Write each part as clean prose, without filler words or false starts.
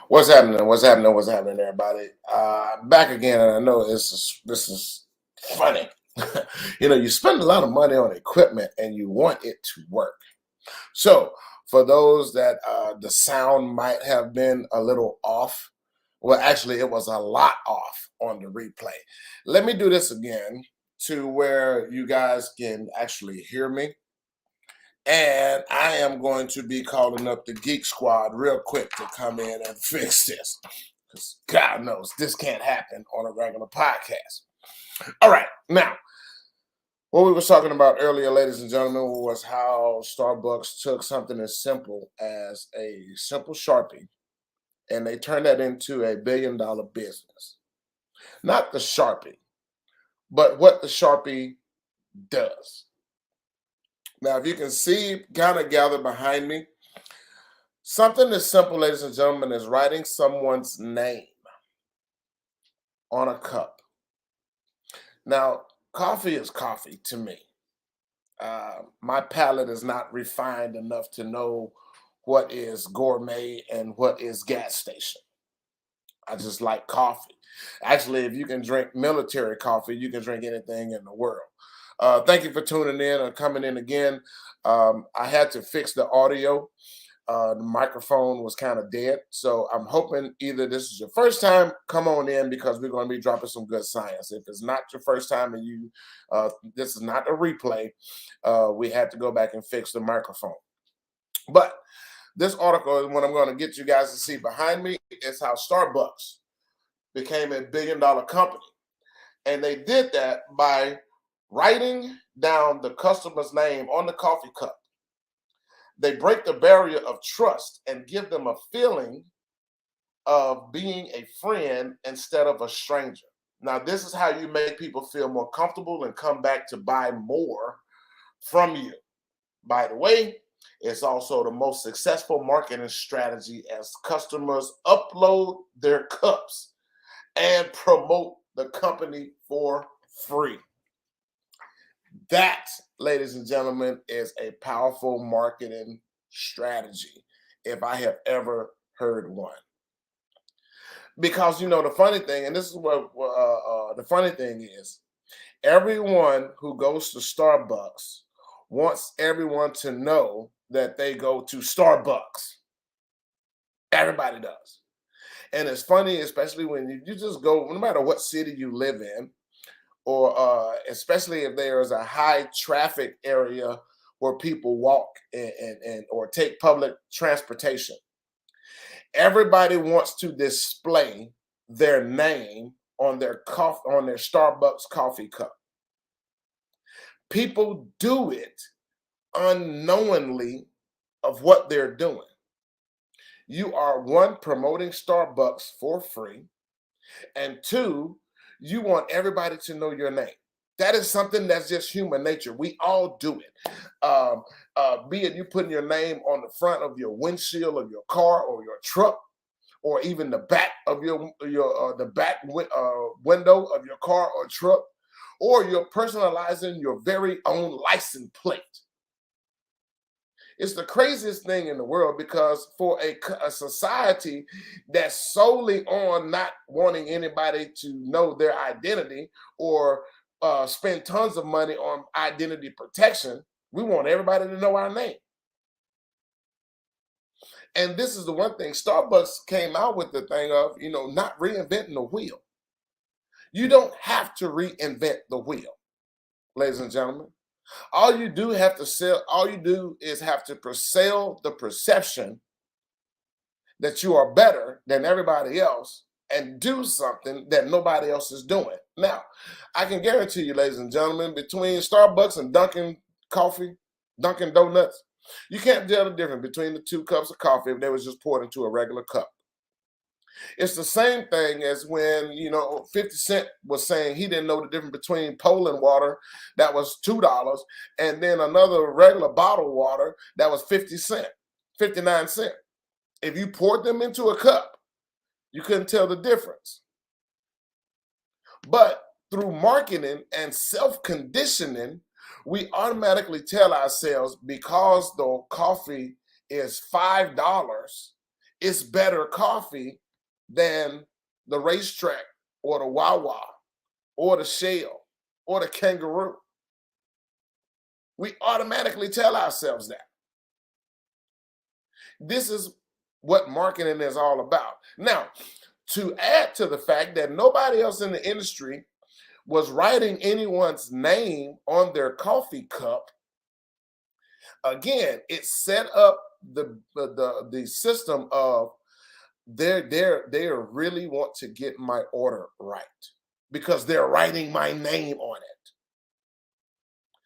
What's happening? What's happening? What's happening, everybody? Back again, and I know this is funny. You spend a lot of money on equipment, and you want it to work. So, for those that the sound might have been a little off, well, actually, it was a lot off on the replay. Let me do this again to where you guys can actually hear me. And I am going to be calling up the Geek Squad real quick to come in and fix this. Because God knows this can't happen on a regular podcast. All right. Now, what we were talking about earlier, ladies and gentlemen, was how Starbucks took something as simple as a simple Sharpie and they turned that into a billion-dollar business. Not the Sharpie, but what the Sharpie does. Now, if you can see, kind of gather behind me, something as simple, ladies and gentlemen, as writing someone's name on a cup. Now, coffee is coffee to me. My palate is not refined enough to know what is gourmet and what is gas station. I just like coffee. Actually, if you can drink military coffee, you can drink anything in the world. Thank you for tuning in or coming in again. I had to fix the audio. The microphone was kind of dead. So I'm hoping either this is your first time, come on in because we're going to be dropping some good science. If it's not your first time and this is not a replay, we had to go back and fix the microphone. But this article is what I'm going to get you guys to see behind me is how Starbucks became a billion-dollar company. And they did that by writing down the customer's name on the coffee cup. They break the barrier of trust and give them a feeling of being a friend instead of a stranger. Now, this is how you make people feel more comfortable and come back to buy more from you. By the way, it's also the most successful marketing strategy as customers upload their cups and promote the company for free. That, ladies and gentlemen, is a powerful marketing strategy if I have ever heard one. Because the funny thing, and this is what the funny thing is, everyone who goes to Starbucks wants everyone to know that they go to Starbucks. Everybody does. And it's funny, especially when you just go, no matter what city you live in, or especially if there is a high traffic area where people walk and or take public transportation. Everybody wants to display their name on their Starbucks coffee cup. People do it unknowingly of what they're doing. You are one, promoting Starbucks for free, and two, you want everybody to know your name. That is something that's just human nature. We all do it. Be it you putting your name on the front of your windshield of your car or your truck, or even the back of window of your car or truck, or you're personalizing your very own license plate. It's the craziest thing in the world because for a society that's solely on not wanting anybody to know their identity or spend tons of money on identity protection, we want everybody to know our name. And this is the one thing Starbucks came out with the thing of, not reinventing the wheel. You don't have to reinvent the wheel, ladies and gentlemen. All you do is have to sell the perception that you are better than everybody else and do something that nobody else is doing. Now, I can guarantee you, ladies and gentlemen, between Starbucks and Dunkin' Coffee, Dunkin' Donuts, you can't tell the difference between the two cups of coffee if they was just poured into a regular cup. It's the same thing as when, 50 Cent was saying he didn't know the difference between Poland water that was $2 and then another regular bottled water that was 59 cents. If you poured them into a cup, you couldn't tell the difference. But through marketing and self-conditioning, we automatically tell ourselves because the coffee is $5 it's better coffee than the racetrack or the Wawa or the Shell or the Kangaroo. We automatically tell ourselves that. This is what marketing is all about. Now, to add to the fact that nobody else in the industry was writing anyone's name on their coffee cup, again, it set up the system of they really want to get my order right because they're writing my name on it.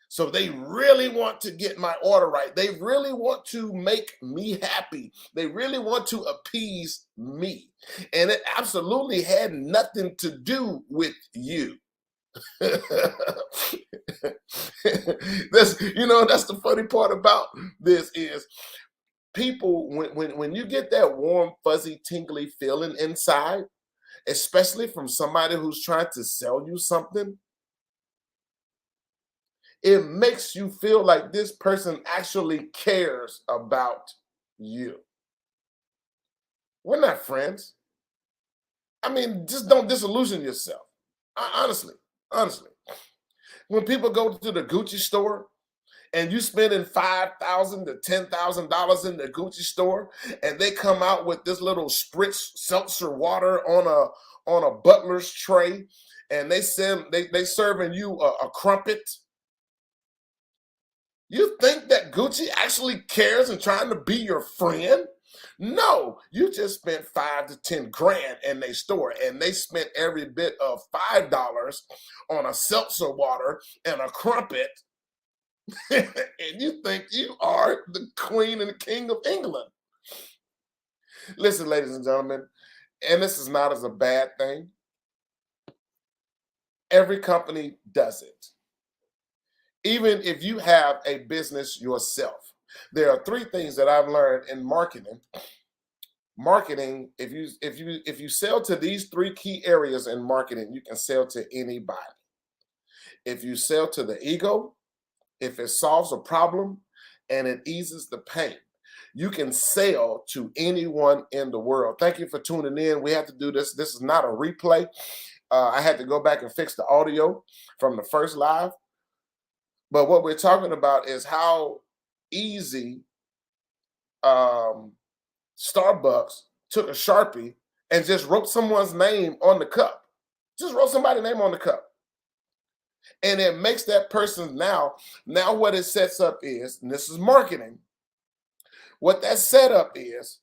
So they really want to get my order right. They really want to make me happy. They really want to appease me. And it absolutely had nothing to do with you. That's that's the funny part about this is people when you get that warm, fuzzy, tingly feeling inside, especially from somebody who's trying to sell you something, it makes you feel like this person actually cares about you. We're not friends. I mean, just don't disillusion yourself. Honestly, honestly. When people go to the Gucci store and you spending $5,000 to $10,000 in the Gucci store, and they come out with this little spritz seltzer water on a butler's tray, and they serving you a crumpet. You think that Gucci actually cares and trying to be your friend? No, you just spent 5 to 10 grand in their store, and they spent every bit of $5 on a seltzer water and a crumpet, and you think you are the queen and the king of England. Listen, ladies and gentlemen, and this is not as a bad thing. Every company does it. Even if you have a business yourself, there are three things that I've learned in marketing. Marketing, if you sell to these three key areas in marketing, you can sell to anybody. If you sell to the ego, if it solves a problem and it eases the pain, you can sell to anyone in the world. Thank you for tuning in. We have to do this. This is not a replay. I had to go back and fix the audio from the first live. But what we're talking about is how easy Starbucks took a Sharpie and just wrote someone's name on the cup. Just wrote somebody's name on the cup. And it makes that person now what it sets up is, and this is marketing, what that setup is,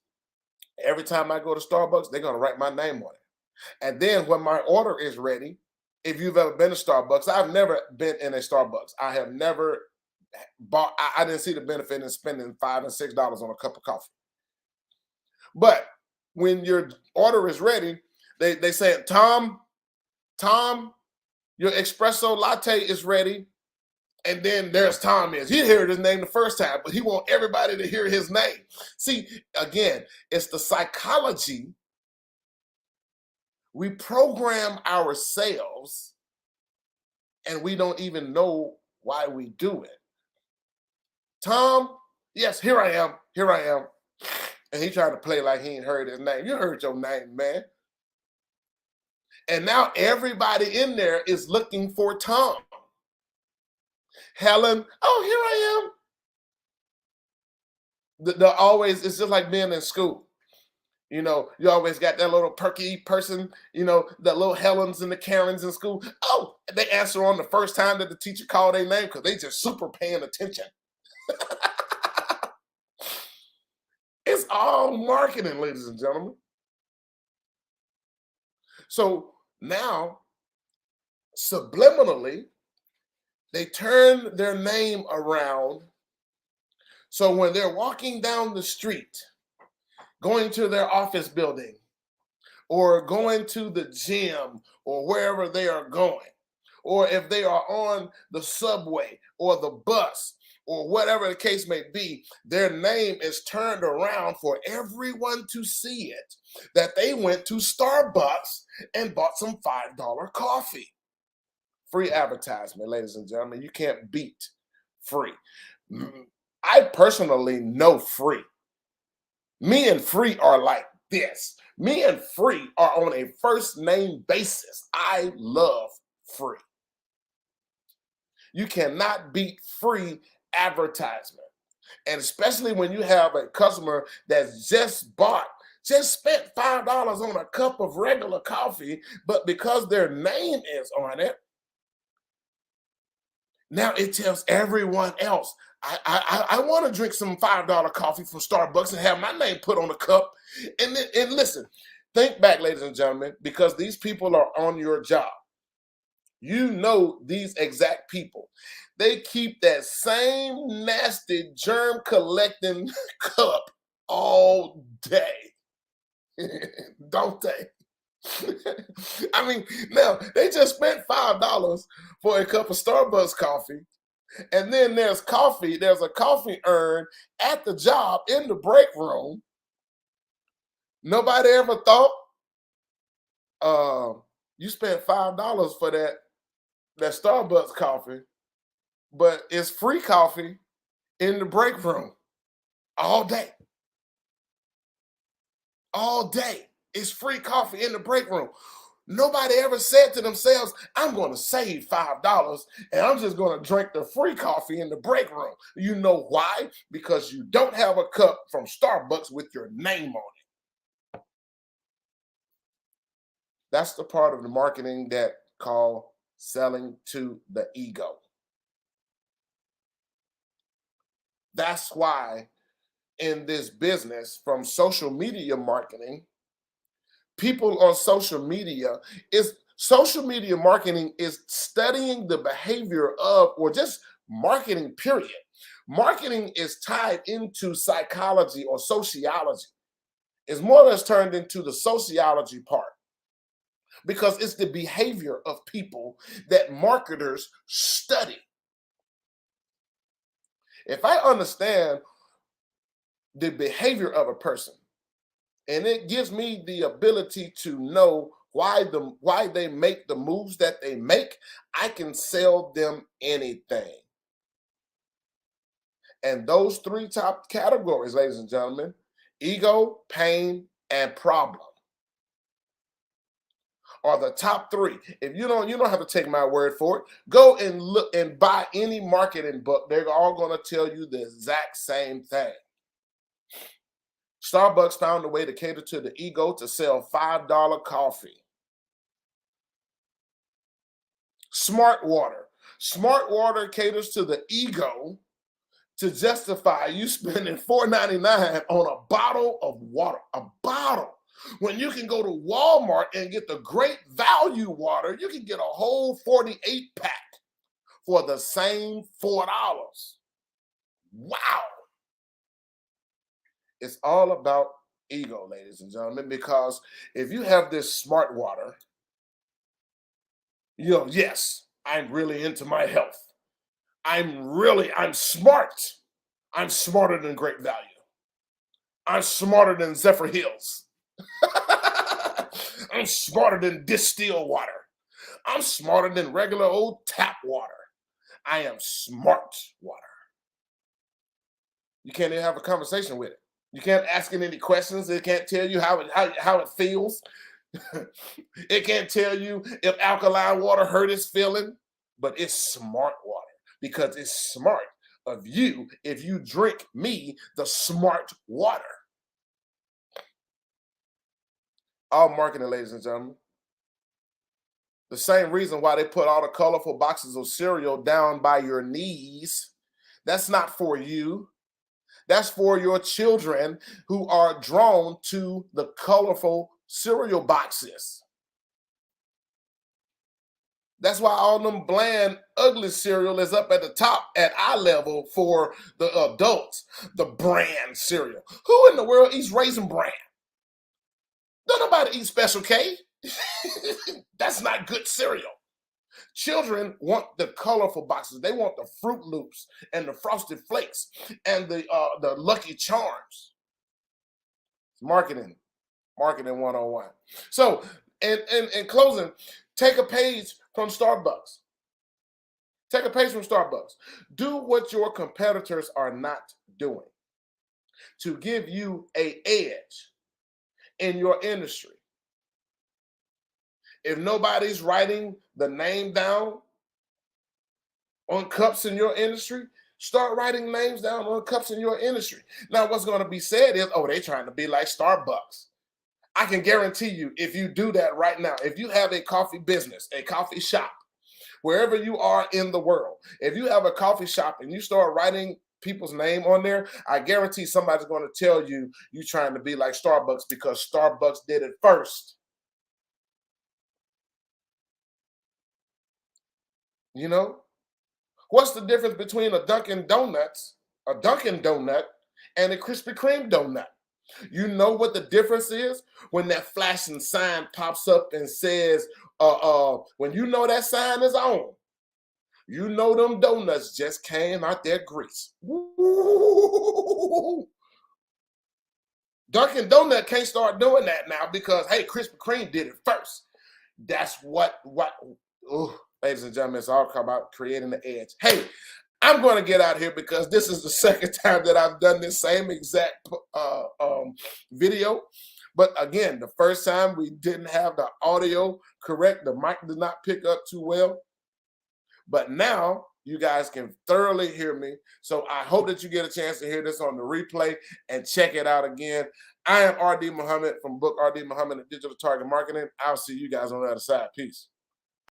every time I go to Starbucks, they're going to write my name on it. And then when my order is ready, if you've ever been to Starbucks, I've never been in a Starbucks. I have never bought, I didn't see the benefit in spending $5 and $6 on a cup of coffee. But when your order is ready, they say, Tom, your espresso latte is ready. And then there's Tom is. He heard his name the first time, but he want everybody to hear his name. See, again, it's the psychology. We program ourselves and we don't even know why we do it. Tom, yes, here I am. Here I am. And he tried to play like he ain't heard his name. You heard your name, man. And now everybody in there is looking for Tom. Helen, oh, here I am. It's just like being in school. You know, you always got that little perky person, that little Helens and the Karens in school. Oh, they answer on the first time that the teacher called their name because they just super paying attention. It's all marketing, ladies and gentlemen. So now, subliminally, they turn their name around. So when they're walking down the street, going to their office building, or going to the gym, or wherever they are going, or if they are on the subway or the bus, or whatever the case may be, their name is turned around for everyone to see it, that they went to Starbucks and bought some $5 coffee. Free advertisement, ladies and gentlemen. You can't beat free. I personally know free. Me and Free are like this. Me and Free are on a first name basis. I love Free. You cannot beat free advertisement. And especially when you have a customer that's just spent $5 on a cup of regular coffee, but because their name is on it, now it tells everyone else, I want to drink some $5 coffee from Starbucks and have my name put on the cup. And listen, think back, ladies and gentlemen, because these people are on your job. You know these exact people. They keep that same nasty germ collecting cup all day. Don't they? I mean, now they just spent $5 for a cup of Starbucks coffee. And then there's a coffee urn at the job in the break room. Nobody ever thought you spent $5 for that Starbucks coffee, but it's free coffee in the break room all day. All day. It's free coffee in the break room. Nobody ever said to themselves, I'm going to save $5 and I'm just going to drink the free coffee in the break room. You know why? Because you don't have a cup from Starbucks with your name on it. That's the part of the marketing that called selling to the ego. That's why in this business from social media marketing, people on social media marketing is studying the behavior of, or just marketing, period. Marketing is tied into psychology or sociology. It's more or less turned into the sociology part because it's the behavior of people that marketers study. If I understand the behavior of a person, and it gives me the ability to know why they make the moves that they make, I can sell them anything. And those three top categories, ladies and gentlemen, ego, pain, and problem, are the top three. If you don't have to take my word for it. Go and look and buy any marketing book. They're all going to tell you the exact same thing. Starbucks found a way to cater to the ego to sell $5 coffee. Smart water caters to the ego to justify you spending $4.99 on a bottle of water. A bottle. When you can go to Walmart and get the great value water, you can get a whole 48 pack for the same $4. Wow. It's all about ego, ladies and gentlemen, because if you have this smart water, yes, I'm really into my health. I'm smart. I'm smarter than Great Value. I'm smarter than Zephyr Hills. I'm smarter than distilled water. I'm smarter than regular old tap water. I am smart water. You can't even have a conversation with it. You can't ask it any questions. It can't tell you how it feels. It can't tell you if alkaline water hurt its feeling, but it's smart water because it's smart of you if you drink me, the smart water. All marketing, ladies and gentlemen. The same reason why they put all the colorful boxes of cereal down by your knees. That's not for you. That's for your children who are drawn to the colorful cereal boxes. That's why all them bland, ugly cereal is up at the top at eye level for the adults. The brand cereal. Who in the world eats Raisin Bran? Don't nobody eat Special K. That's not good cereal. Children want the colorful boxes. They want the Fruit Loops and the Frosted Flakes and the Lucky Charms. It's marketing 101. So, in closing, take a page from Starbucks. Take a page from Starbucks. Do what your competitors are not doing. to give you a edge in your industry. If nobody's writing the name down on cups in your industry, start writing names down on cups in your industry. Now, what's going to be said is, oh, they're trying to be like Starbucks. I can guarantee you, if you do that right now, if you have a coffee business, a coffee shop, wherever you are in the world, if you have a coffee shop and you start writing people's name on there, I guarantee somebody's going to tell you you're trying to be like Starbucks because Starbucks did it first. You know, what's the difference between a Dunkin' Donut, and a Krispy Kreme donut? You know what the difference is when that flashing sign pops up and says, when you know that sign is on, you know them donuts just came out their grease. Woo! Dunkin' Donut can't start doing that now because hey, Krispy Kreme did it first. That's what. Oh, ladies and gentlemen, it's all about creating the edge. Hey, I'm going to get out here because this is the second time that I've done this same exact video. But again, the first time we didn't have the audio correct. The mic did not pick up too well. But now you guys can thoroughly hear me. So I hope that you get a chance to hear this on the replay and check it out again. I am RD Muhammad from book RD Muhammad and Digital Target Marketing. I'll see you guys on the other side. Peace.